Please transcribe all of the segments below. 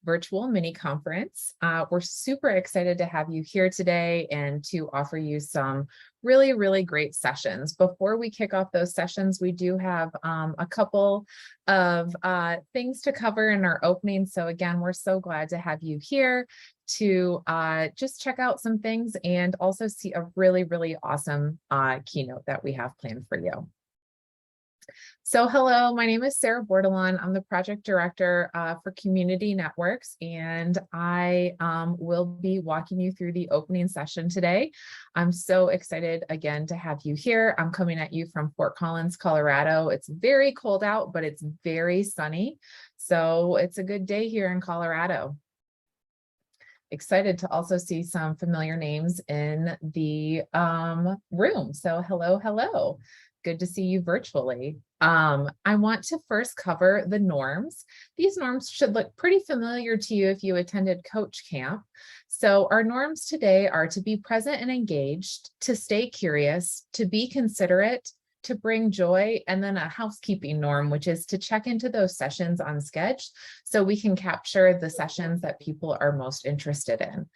virtual mini conference. We're super excited to have you here today and to offer you some really, really great sessions. Before we kick off those sessions, we do have a couple of things to cover in our opening. So again, we're so glad to have you here to just check out some things and also see a really, really awesome keynote that we have planned for you. So hello, my name is Sarah Bordelon. I'm the project director for Community Networks, and I will be walking you through the opening session today. I'm so excited again to have you here. I'm coming at you from Fort Collins, Colorado. It's very cold out, but it's very sunny. So it's a good day here in Colorado. Excited to also see some familiar names in the room. So hello, hello. Good to see you virtually. I want to first cover the norms. These norms should look pretty familiar to you if you attended Coach Camp. So our norms today are to be present and engaged, to stay curious, to be considerate, to bring joy, and then a housekeeping norm, which is to check into those sessions on Sketch so we can capture the sessions that people are most interested in.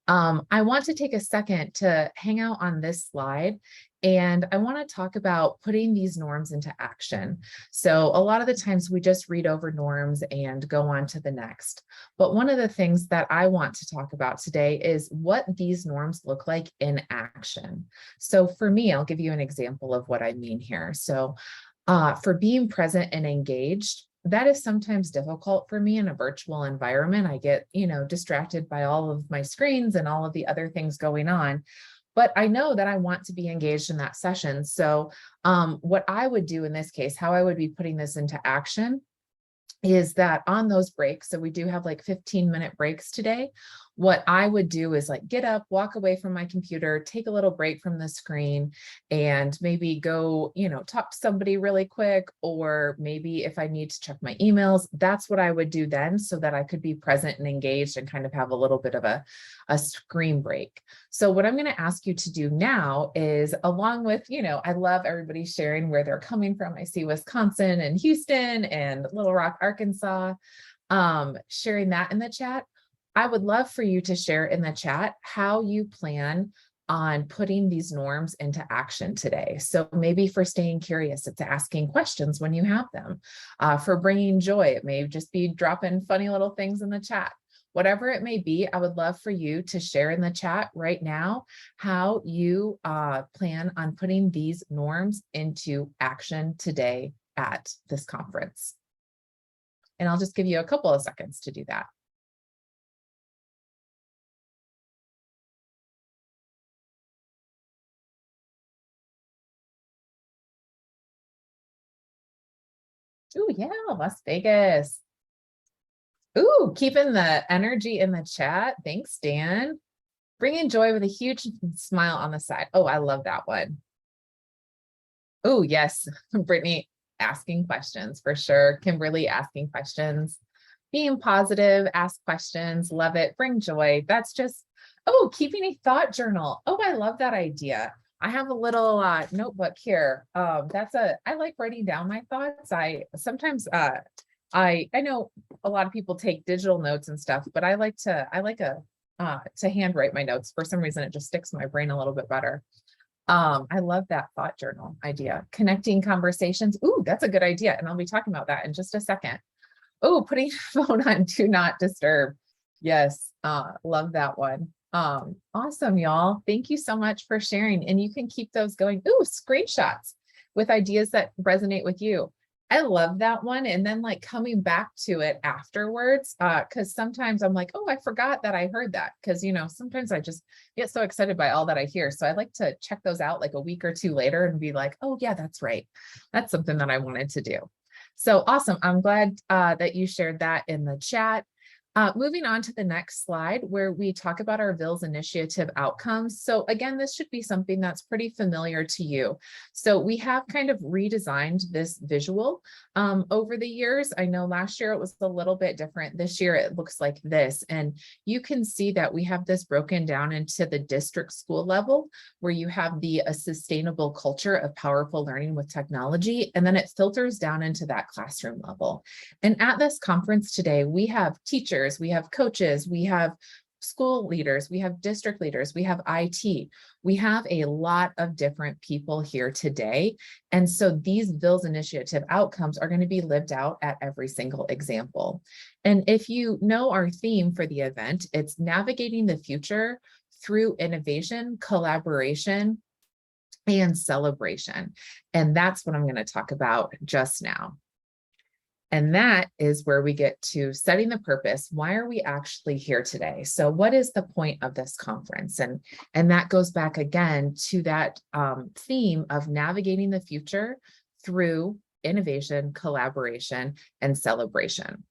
I want to take a second to hang out on this slide, and I want to talk about putting these norms into action. So a lot of the times we just read over norms and go on to the next. But one of the things that I want to talk about today is what these norms look like in action. So for me, I'll give you an example of what I mean here. So for being present and engaged, that is sometimes difficult for me in a virtual environment. I get, distracted by all of my screens and all of the other things going on. But I know that I want to be engaged in that session. So what I would do in this case, how I would be putting this into action is that on those breaks, so we do have like 15-minute breaks today, what I would do is like get up, walk away from my computer, take a little break from the screen, and maybe go, talk to somebody really quick, or maybe if I need to check my emails, that's what I would do then so that I could be present and engaged and kind of have a little bit of a screen break. So what I'm going to ask you to do now is, along with, I love everybody sharing where they're coming from. I see Wisconsin and Houston and Little Rock, Arkansas, sharing that in the chat. I would love for you to share in the chat how you plan on putting these norms into action today. So maybe for staying curious, it's asking questions when you have them. For bringing joy, it may just be dropping funny little things in the chat. Whatever it may be, I would love for you to share in the chat right now how you plan on putting these norms into action today at this conference. And I'll just give you a couple of seconds to do that. Oh yeah, Las Vegas. Ooh, keeping the energy in the chat. Thanks, Dan. Bringing joy with a huge smile on the side. Oh, I love that one. Oh, yes. Brittany asking questions for sure. Kimberly asking questions. Being positive, ask questions. Love it. Bring joy. That's just, oh, keeping a thought journal. Oh, I love that idea. I have a little notebook here. I like writing down my thoughts. I sometimes I know a lot of people take digital notes and stuff, but I like to handwrite my notes. For some reason, it just sticks to my brain a little bit better. I love that thought journal idea. Connecting conversations. Ooh, that's a good idea. And I'll be talking about that in just a second. Oh, putting your phone on do not disturb. Yes, love that one. Awesome, y'all. Thank you so much for sharing. And you can keep those going. Ooh, screenshots with ideas that resonate with you. I love that one. And then like coming back to it afterwards, because sometimes I'm like, oh, I forgot that I heard that. Because, sometimes I just get so excited by all that I hear. So I like to check those out like a week or two later and be like, oh yeah, that's right. That's something that I wanted to do. So awesome. I'm glad that you shared that in the chat. Moving on to the next slide where we talk about our VILS initiative outcomes. So again, this should be something that's pretty familiar to you. So we have kind of redesigned this visual over the years. I know last year it was a little bit different. This year it looks like this. And you can see that we have this broken down into the district school level where you have the sustainable culture of powerful learning with technology. And then it filters down into that classroom level. And at this conference today, we have teachers, teachers, we have coaches, we have school leaders, we have district leaders, we have IT. We have a lot of different people here today. And so these VILS initiative outcomes are going to be lived out at every single example. And if you know our theme for the event, it's navigating the future through innovation, collaboration, and celebration. And that's what I'm going to talk about just now. And that is where we get to setting the purpose. Why are we actually here today? So what is the point of this conference? And that goes back again to that theme of navigating the future through innovation, collaboration, and celebration.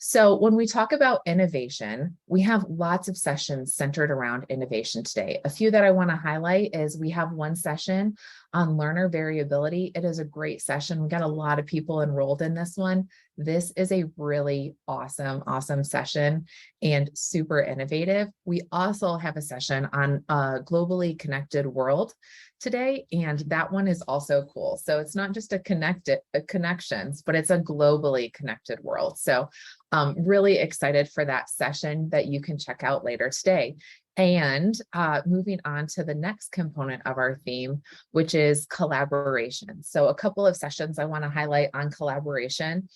So when we talk about innovation, we have lots of sessions centered around innovation today. A few that I want to highlight is we have one session on learner variability. It is a great session. We got a lot of people enrolled in this one. This is a really awesome session and super innovative. We also have a session on a globally connected world today, and that one is also cool. So it's not just a connections, but it's a globally connected world. So really excited for that session that you can check out later today. And moving on to the next component of our theme, which is collaboration. So a couple of sessions I want to highlight on collaboration.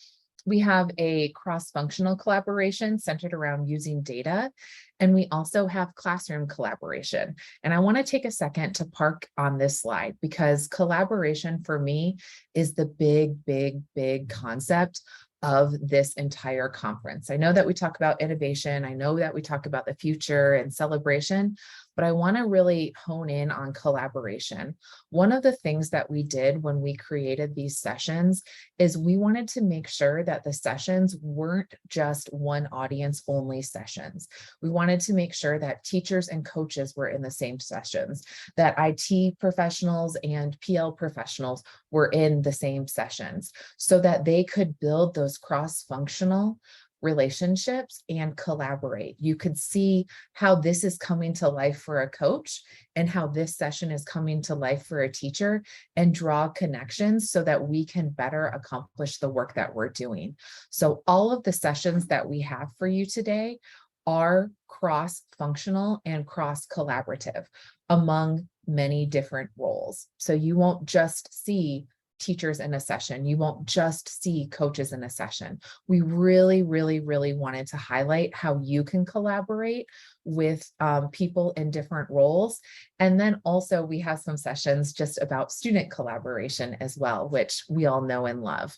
We have a cross-functional collaboration centered around using data, and we also have classroom collaboration. And I want to take a second to park on this slide because collaboration for me is the big concept of this entire conference. I know that we talk about innovation. I know that we talk about the future and celebration, but I want to really hone in on collaboration. One of the things that we did when we created these sessions is we wanted to make sure that the sessions weren't just one audience only sessions. We wanted to make sure that teachers and coaches were in the same sessions, that IT professionals and PL professionals were in the same sessions so that they could build those cross-functional relationships and collaborate. You could see how this is coming to life for a coach and how this session is coming to life for a teacher and draw connections so that we can better accomplish the work that we're doing. So all of the sessions that we have for you today are cross-functional and cross-collaborative among many different roles. So you won't just see teachers in a session. You won't just see coaches in a session. We really wanted to highlight how you can collaborate with people in different roles. And then also we have some sessions just about student collaboration as well, which we all know and love.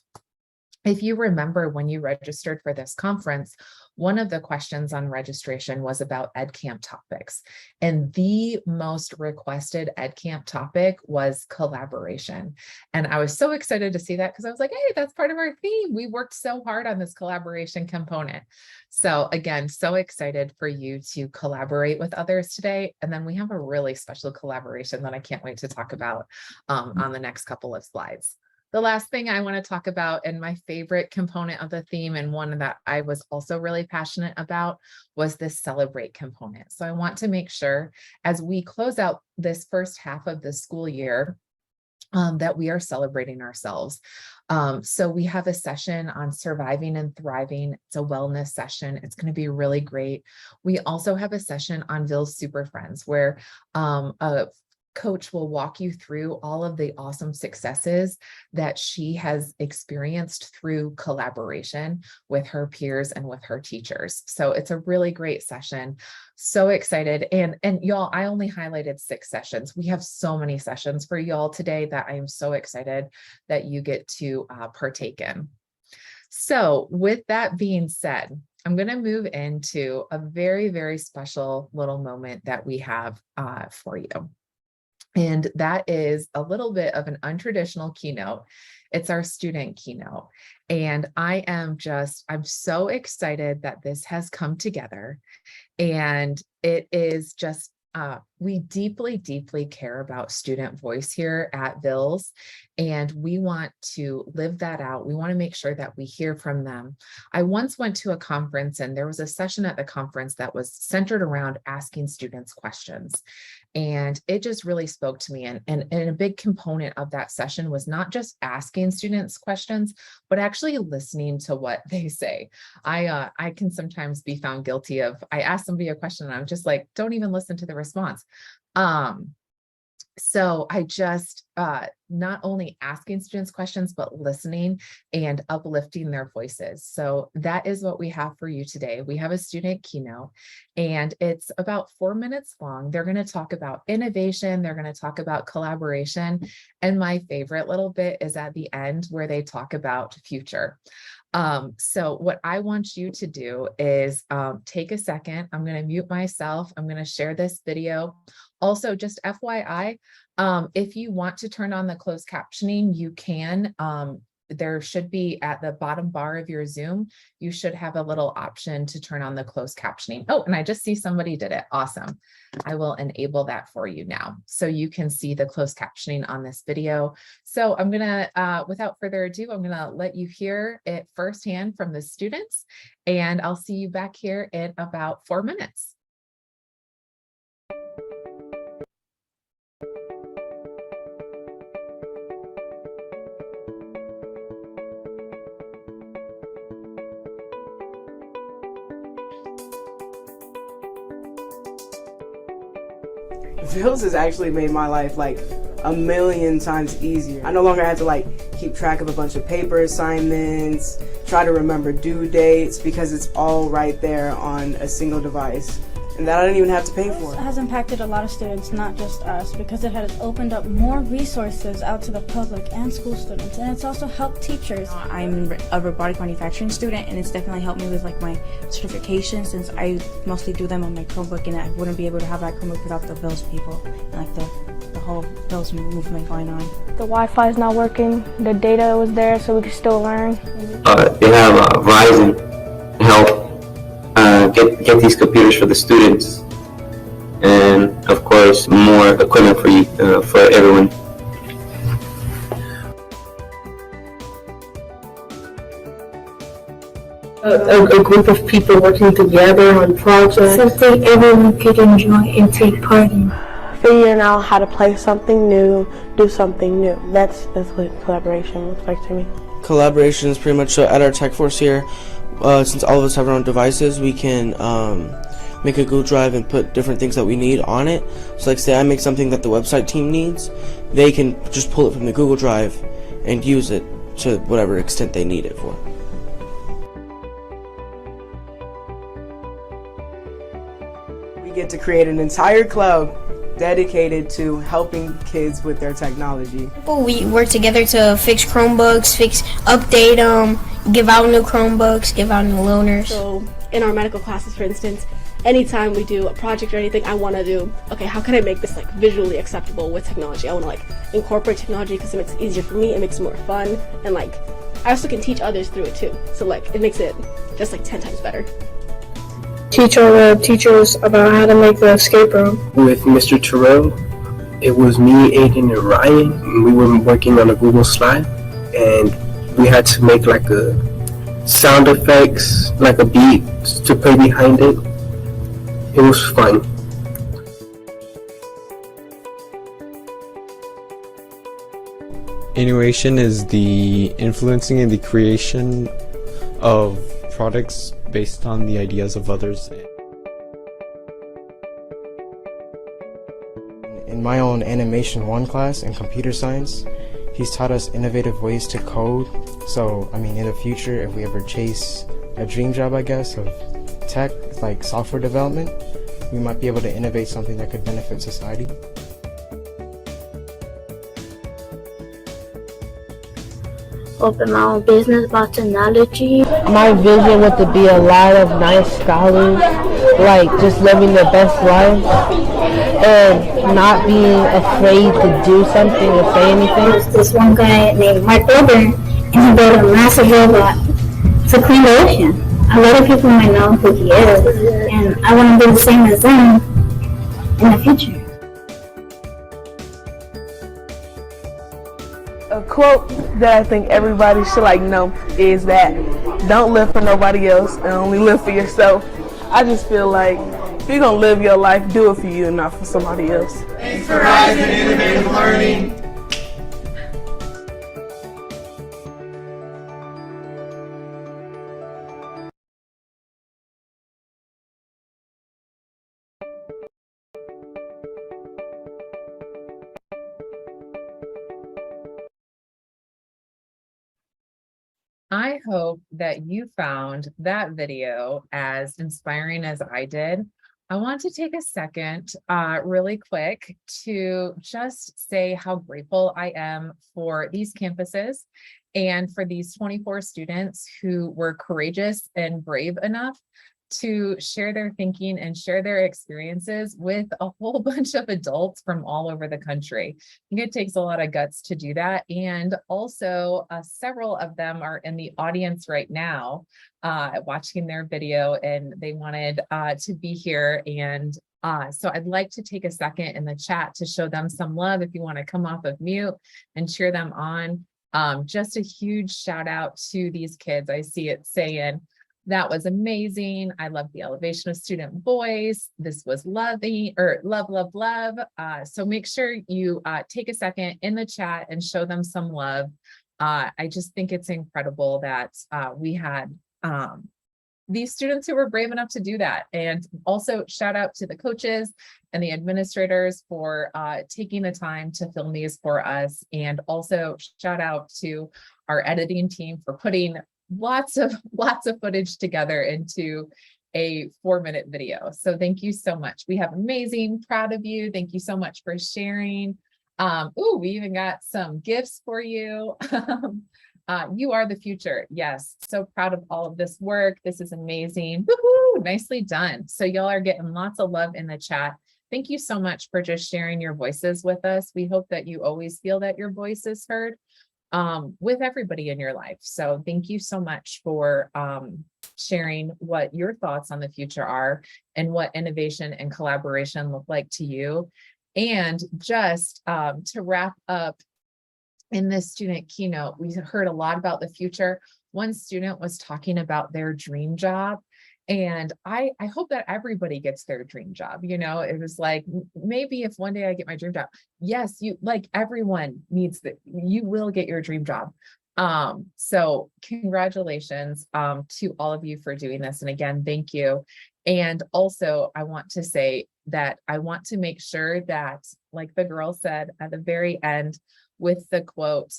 If you remember when you registered for this conference, one of the questions on registration was about EdCamp topics. And the most requested EdCamp topic was collaboration. And I was so excited to see that because I was like, hey, that's part of our theme. We worked so hard on this collaboration component. So again, so excited for you to collaborate with others today. And then we have a really special collaboration that I can't wait to talk about on the next couple of slides. The last thing I want to talk about, and my favorite component of the theme, and one that I was also really passionate about, was this celebrate component. So I want to make sure as we close out this first half of the school year, that we are celebrating ourselves. So we have a session on surviving and thriving. It's a wellness session. It's going to be really great. We also have a session on VILS Super Friends where a coach will walk you through all of the awesome successes that she has experienced through collaboration with her peers and with her teachers. So it's a really great session. So excited. And y'all, I only highlighted 6 sessions. We have so many sessions for y'all today that I am so excited that you get to partake in. So with that being said, I'm going to move into a very special little moment that we have for you. And that is a little bit of an untraditional keynote. It's our student keynote. And I'm so excited that this has come together. And it is just, we deeply care about student voice here at VILS, and we want to live that out. We want to make sure that we hear from them. I once went to a conference and there was a session at the conference that was centered around asking students questions. And it just really spoke to me. And a big component of that session was not just asking students questions, but actually listening to what they say. I can sometimes be found guilty of, I ask somebody a question and I'm just like, don't even listen to the response. So I just, not only asking students questions, but listening and uplifting their voices. So that is what we have for you today. We have a student keynote and it's about 4 minutes long. They're going to talk about innovation. They're going to talk about collaboration. And my favorite little bit is at the end where they talk about future. So what I want you to do is take a second. I'm going to mute myself. I'm going to share this video. Also, just FYI, if you want to turn on the closed captioning, you can. There should be at the bottom bar of your Zoom, you should have a little option to turn on the closed captioning. Oh, and I just see somebody did it. Awesome. I will enable that for you now. So you can see the closed captioning on this video. So I'm going to, without further ado, I'm going to let you hear it firsthand from the students, and I'll see you back here in about 4 minutes. Vils has actually made my life like a million times easier. I no longer have to like keep track of a bunch of paper assignments, try to remember due dates, because it's all right there on a single device. And that I don't even have to pay for. It has impacted a lot of students, not just us, because it has opened up more resources out to the public and school students, and it's also helped teachers. I'm a robotic manufacturing student, and it's definitely helped me with like my certification, since I mostly do them on my Chromebook, and I wouldn't be able to have that Chromebook without the Vils people and like the whole Vils movement going on. The Wi-Fi is not working. The data was there, so we could still learn. They have Verizon help get these computers for the students, and of course more equipment for everyone. A group of people working together on projects. Something everyone could enjoy and take part in. Figuring out how to play something new, do something new. That's what collaboration looks like to me. Collaboration is pretty much at our tech force here. Since all of us have our own devices, we can make a Google Drive and put different things that we need on it. So like say I make something that the website team needs, they can just pull it from the Google Drive and use it to whatever extent they need it for. We get to create an entire club dedicated to helping kids with their technology. We work together to fix Chromebooks, update them, give out new Chromebooks, give out new loaners. So in our medical classes, for instance, anytime we do a project or anything, I want to do, okay, how can I make this like visually acceptable with technology? I want to like incorporate technology because it makes it easier for me, it makes it more fun, and like I also can teach others through it too. So like it makes it just like 10 times better. Teach all the teachers about how to make the escape room. With Mr. Terrell, it was me, Aiden, and Ryan. We were working on a Google slide, and we had to make like a sound effects, like a beat to play behind it. It was fun. Innovation is the influencing and the creation of products based on the ideas of others. In my own Animation 1 class in computer science, he's taught us innovative ways to code. So, I mean, in the future, if we ever chase a dream job, I guess, of tech, like software development, we might be able to innovate something that could benefit society. Open my own business about technology. My vision was to be a lot of nice scholars, like just living their best life and not being afraid to do something or say anything. There's this one guy named Mark Wilbur, and he built a massive robot to clean the ocean. A lot of people might know who he is, and I want to do the same as them in the future. A quote that I think everybody should know is that don't live for nobody else and only live for yourself. I just feel like if you're gonna live your life, do it for you and not for somebody else. Thanks for Horizon Innovative Learning. I hope that you found that video as inspiring as I did. I want to take a second really quick to just say how grateful I am for these campuses and for these 24 students who were courageous and brave enough to share their thinking and share their experiences with a whole bunch of adults from all over the country. I think it takes a lot of guts to do that. And also several of them are in the audience right now watching their video, and they wanted to be here. And so I'd like to take a second in the chat to show them some love. If you want to come off of mute and cheer them on, just a huge shout out to these kids. I see it saying, "That was amazing. I love the elevation of student voice. This was loving," or love, love, love. So make sure you take a second in the chat and show them some love. I just think it's incredible that we had these students who were brave enough to do that. And also shout out to the coaches and the administrators for taking the time to film these for us. And also shout out to our editing team for putting lots of footage together into a 4-minute video. So thank you so much. We have amazing, proud of you. Thank you so much for sharing. We even got some gifts for you. You are the future. Yes, so proud of all of this work. This is amazing. Woohoo! Nicely done. So y'all are getting lots of love in the chat. Thank you so much for just sharing your voices with us. We hope that you always feel that your voice is heard with everybody in your life. So thank you so much for sharing what your thoughts on the future are and what innovation and collaboration look like to you. And just to wrap up in this student keynote, we heard a lot about the future. One student was talking about their dream job. And I hope that everybody gets their dream job. You know, it was like, maybe if one day I get my dream job, yes, you, like, everyone needs that. You will get your dream job. So congratulations to all of you for doing this. And again, thank you. And also I want to say that I want to make sure that, like the girl said at the very end with the quote,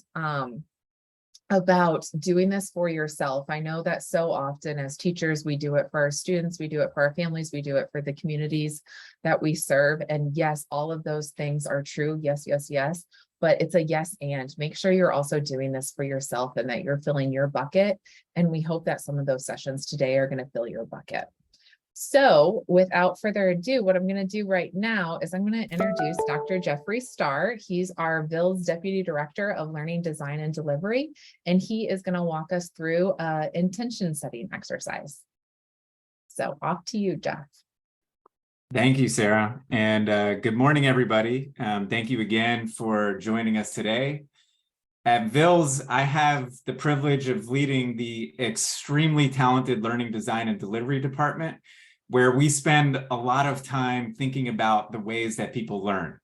about doing this for yourself. I know that so often as teachers, we do it for our students, we do it for our families, we do it for the communities that we serve. And yes, all of those things are true. Yes, yes, yes. But it's a yes, and make sure you're also doing this for yourself and that you're filling your bucket. And we hope that some of those sessions today are going to fill your bucket. So without further ado, what I'm going to do right now is I'm going to introduce Dr. Jeffrey Starr. He's our VILS Deputy Director of Learning Design and Delivery, and he is going to walk us through an intention setting exercise. So off to you, Jeff. Thank you, Sarah, and good morning, everybody. Thank you again for joining us today. At VILS, I have the privilege of leading the extremely talented Learning Design and Delivery Department, where we spend a lot of time thinking about the ways that people learn.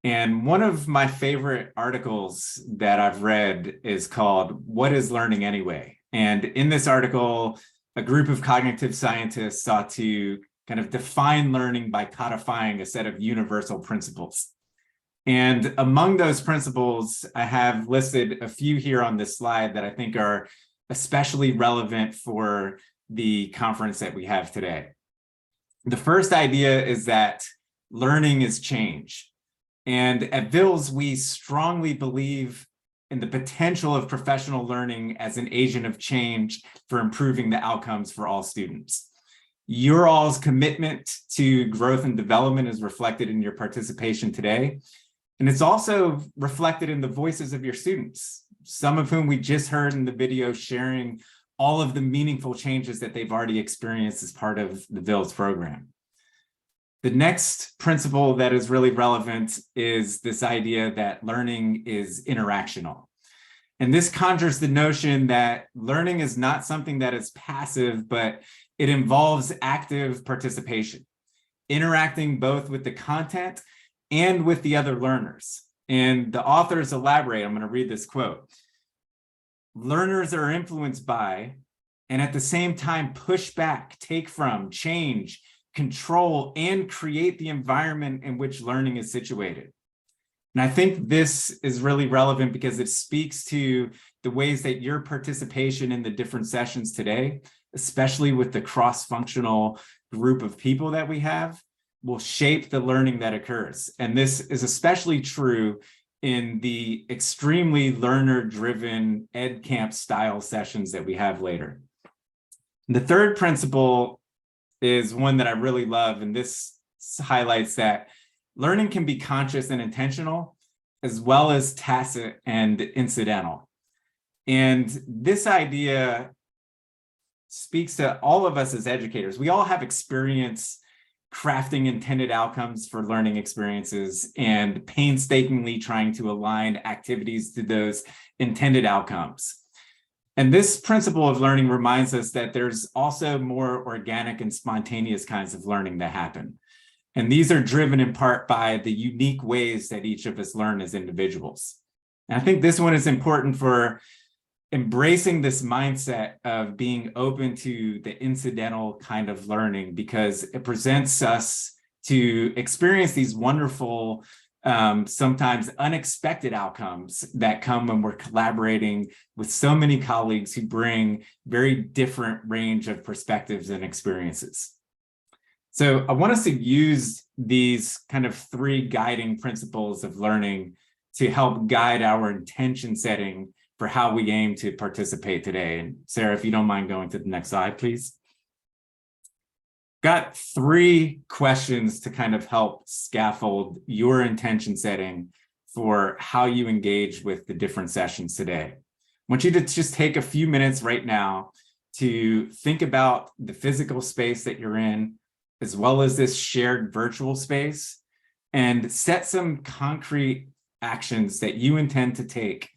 And one of my favorite articles that I've read is called "What is Learning Anyway?" And in this article, a group of cognitive scientists sought to kind of define learning by codifying a set of universal principles. And among those principles, I have listed a few here on this slide that I think are especially relevant for the conference that we have today. The first idea is that learning is change. And at VILS, we strongly believe in the potential of professional learning as an agent of change for improving the outcomes for all students. Your all's commitment to growth and development is reflected in your participation today. And it's also reflected in the voices of your students, some of whom we just heard in the video sharing all of the meaningful changes that they've already experienced as part of the VILS program. The next principle that is really relevant is this idea that learning is interactional. And this conjures the notion that learning is not something that is passive, but it involves active participation, interacting both with the content and with the other learners. And the authors elaborate. I'm going to read this quote. Learners are influenced by, and at the same time push back, take from, change, control, and create the environment in which learning is situated. And I think this is really relevant because it speaks to the ways that your participation in the different sessions today, especially with the cross-functional group of people that we have, will shape the learning that occurs. And this is especially true in the extremely learner-driven EdCamp style sessions that we have later. The third principle is one that I really love, and this highlights that learning can be conscious and intentional, as well as tacit and incidental. And this idea speaks to all of us as educators. We all have experience crafting intended outcomes for learning experiences and painstakingly trying to align activities to those intended outcomes. And this principle of learning reminds us that there's also more organic and spontaneous kinds of learning that happen. And these are driven in part by the unique ways that each of us learn as individuals. And I think this one is important for embracing this mindset of being open to the incidental kind of learning, because it presents us to experience these wonderful, sometimes unexpected outcomes that come when we're collaborating with so many colleagues who bring very different range of perspectives and experiences. So I want us to use these kind of three guiding principles of learning to help guide our intention setting for how we aim to participate today. And Sarah, if you don't mind going to the next slide, please. Got three questions to kind of help scaffold your intention setting for how you engage with the different sessions today. I want you to just take a few minutes right now to think about the physical space that you're in, as well as this shared virtual space, and set some concrete actions that you intend to take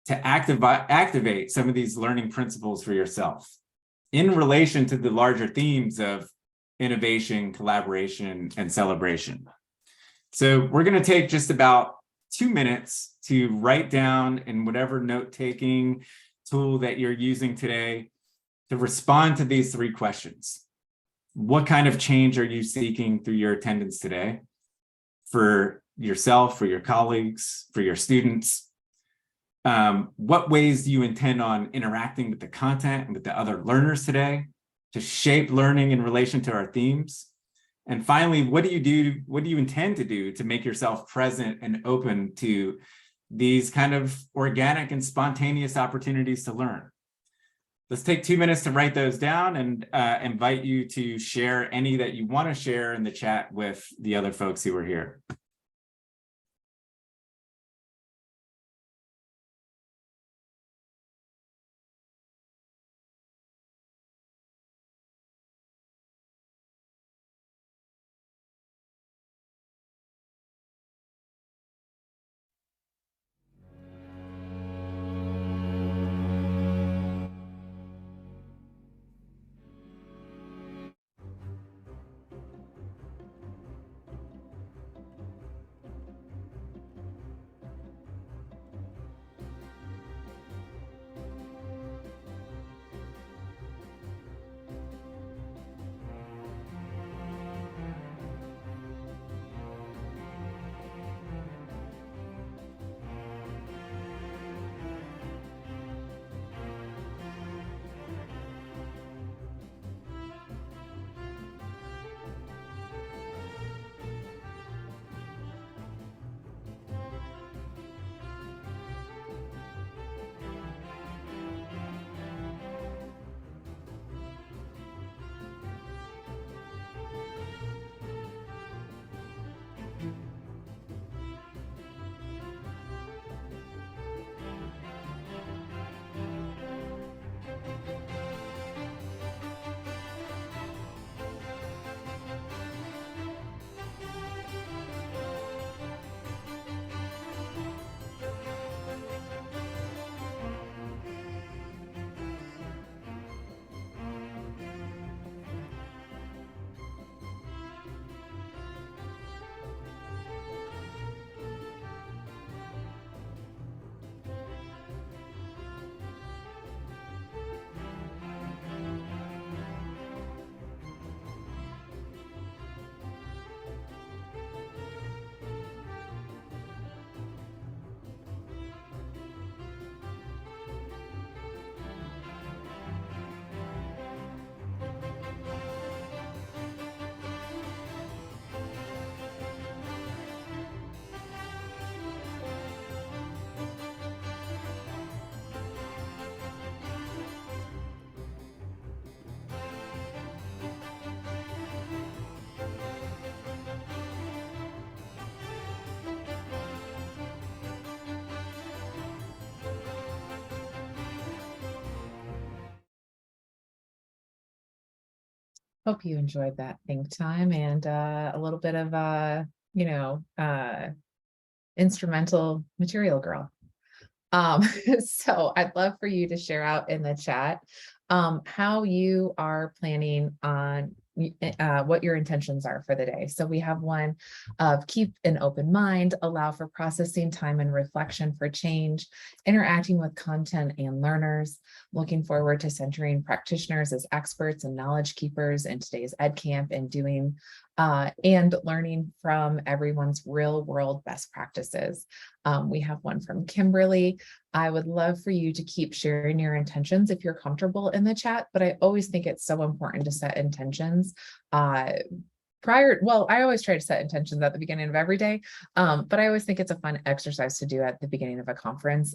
to activate some of these learning principles for yourself in relation to the larger themes of innovation, collaboration, and celebration. So we're going to take just about 2 minutes to write down in whatever note-taking tool that you're using today to respond to these three questions. What kind of change are you seeking through your attendance today for yourself, for your colleagues, for your students? What ways do you intend on interacting with the content and with the other learners today to shape learning in relation to our themes? And finally, what do you intend to do to make yourself present and open to these kind of organic and spontaneous opportunities to learn? Let's take 2 minutes to write those down and invite you to share any that you want to share in the chat with the other folks who are here. Hope you enjoyed that think time and a little bit of instrumental material, girl. So I'd love for you to share out in the chat how you are planning on what your intentions are for the day. So we have one of keep an open mind, allow for processing time and reflection for change, interacting with content and learners, looking forward to centering practitioners as experts and knowledge keepers in today's Ed Camp, and doing and learning from everyone's real world best practices. We have one from Kimberly. I would love for you to keep sharing your intentions if you're comfortable in the chat, but I always think it's so important to set intentions I always try to set intentions at the beginning of every day, but I always think it's a fun exercise to do at the beginning of a conference.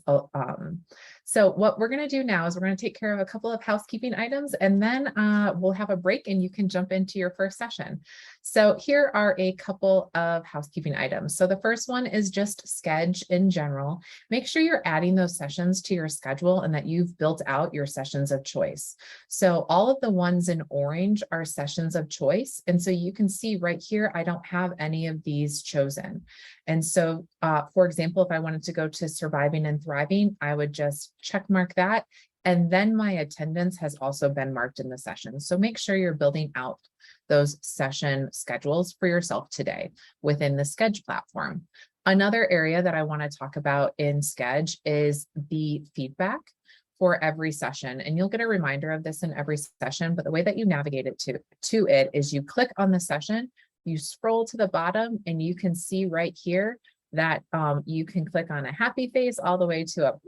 So what we're going to do now is we're going to take care of a couple of housekeeping items, and then we'll have a break and you can jump into your first session. So here are a couple of housekeeping items. So the first one is just Sched in general. Make sure you're adding those sessions to your schedule and that you've built out your sessions of choice. So all of the ones in orange are sessions of choice. And so you can see right here, I don't have any of these chosen. And so, for example, if I wanted to go to Surviving and Thriving, I would just check mark that. And then my attendance has also been marked in the session. So make sure you're building out those session schedules for yourself today within the Sched platform. Another area that I want to talk about in Sched is the feedback for every session. And you'll get a reminder of this in every session, but the way that you navigate it to it is you click on the session, you scroll to the bottom, and you can see right here that you can click on a happy face all the way to a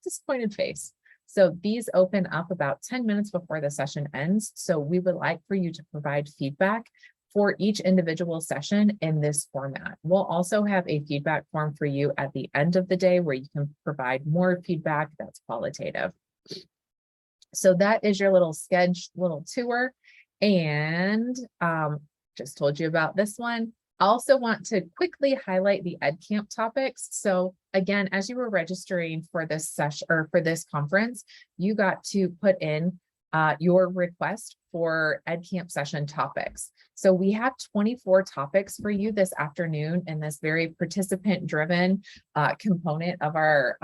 disappointed face. So these open up about 10 minutes before the session ends. So we would like for you to provide feedback for each individual session in this format. We'll also have a feedback form for you at the end of the day where you can provide more feedback that's qualitative. So that is your little little tour. And just told you about this one. I also want to quickly highlight the Ed Camp topics. So again, as you were registering for this session or for this conference, you got to put in your request for Ed Camp session topics. So we have 24 topics for you this afternoon in this very participant-driven component of our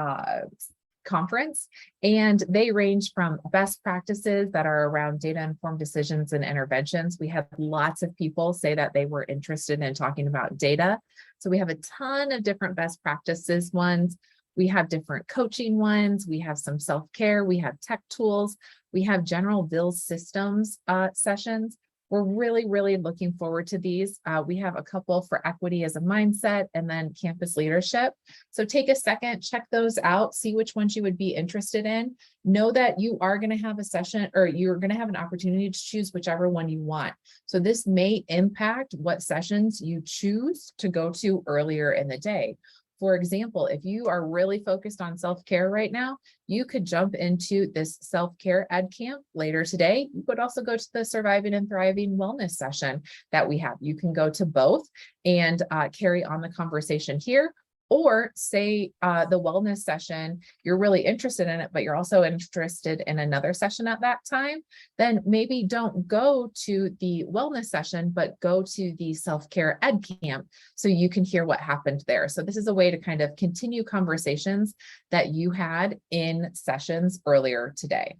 conference, and they range from best practices that are around data-informed decisions and interventions. We have lots of people say that they were interested in talking about data. So we have a ton of different best practices ones. We have different coaching ones. We have some self-care. We have tech tools. We have general VILS systems sessions. We're really looking forward to these. We have a couple for equity as a mindset and then campus leadership. So take a second, check those out, see which ones you would be interested in. Know that you are going to have a session or you're going to have an opportunity to choose whichever one you want. So this may impact what sessions you choose to go to earlier in the day. For example, if you are really focused on self-care right now, you could jump into this self-care Ed Camp later today. You could also go to the Surviving and Thriving wellness session that we have. You can go to both and carry on the conversation here. Or say the wellness session, you're really interested in it, but you're also interested in another session at that time, then maybe don't go to the wellness session, but go to the self-care Ed Camp so you can hear what happened there. So this is a way to kind of continue conversations that you had in sessions earlier today.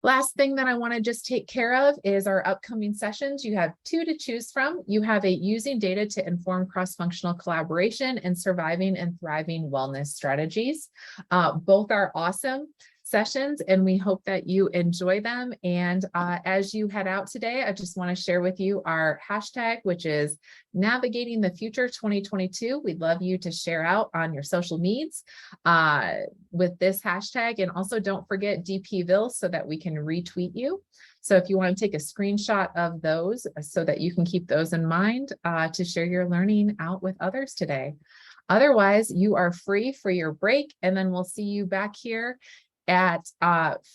Last thing that I want to just take care of is our upcoming sessions. You have two to choose from. You have a Using Data to Inform Cross-Functional Collaboration and Surviving and Thriving Wellness Strategies. Both are awesome sessions and we hope that you enjoy them. And as you head out today, I just want to share with you our hashtag, which is Navigating the Future 2022. We'd love you to share out on your social medias with this hashtag, and also don't forget DPVILS so that we can retweet you. So if you want to take a screenshot of those so that you can keep those in mind to share your learning out with others today. Otherwise, you are free for your break, and then we'll see you back here at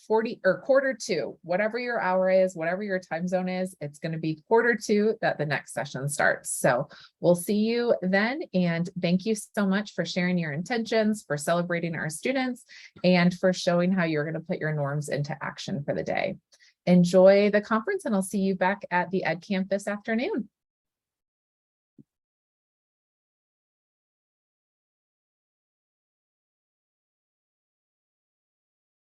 40 or quarter two, whatever your hour is, whatever your time zone is, it's going to be quarter two that the next session starts. So we'll see you then. And thank you so much for sharing your intentions, for celebrating our students, and for showing how you're going to put your norms into action for the day. Enjoy the conference, and I'll see you back at the Ed Camp this afternoon.